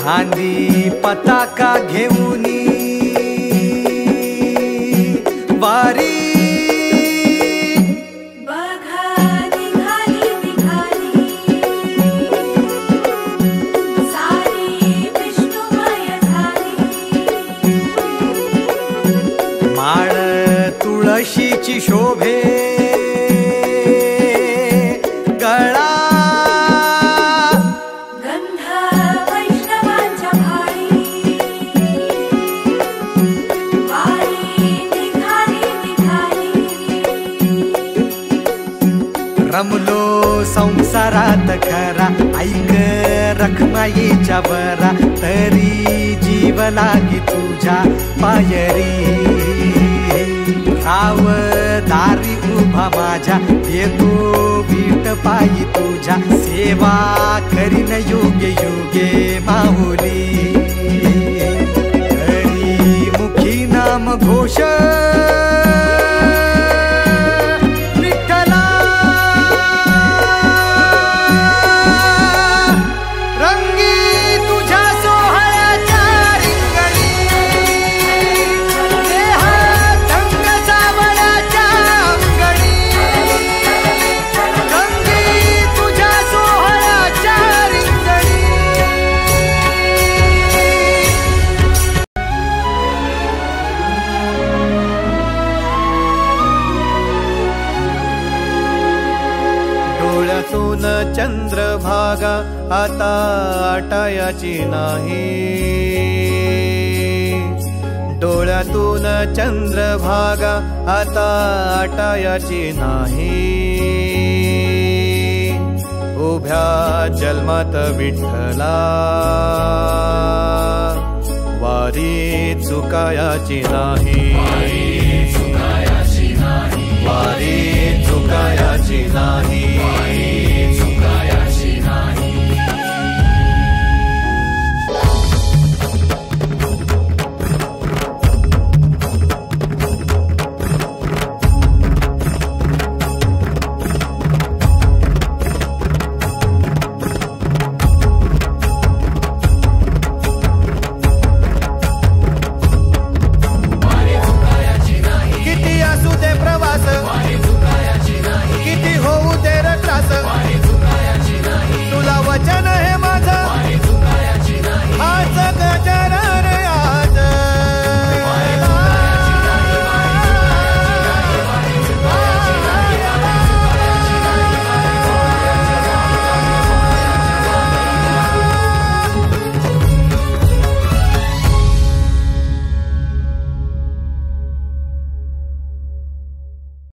खांदी पताका घेऊनी वारी माळ तुळशीची शोभे गळा गंध वैष्णवांच्या भाळी वारी निघाली निघाली रमलो संसारात खरा ऐक रखमाईच्या बरा तरी जीव लागी तुझ्या पायरी राव दारी उभा माझ्या येतो वीट पायी तुझ्या सेवा करीन योगे योगे माहुली हरी मुखी नाम घोष डोळ्यातून चंद्रभागा आता आटायाची नाही डोळ्यातून चंद्रभागा आता आटायाची नाही उभ्या जन्मात विठ्ठला वारी चुकायाची नाही वारी चुकायाची नाही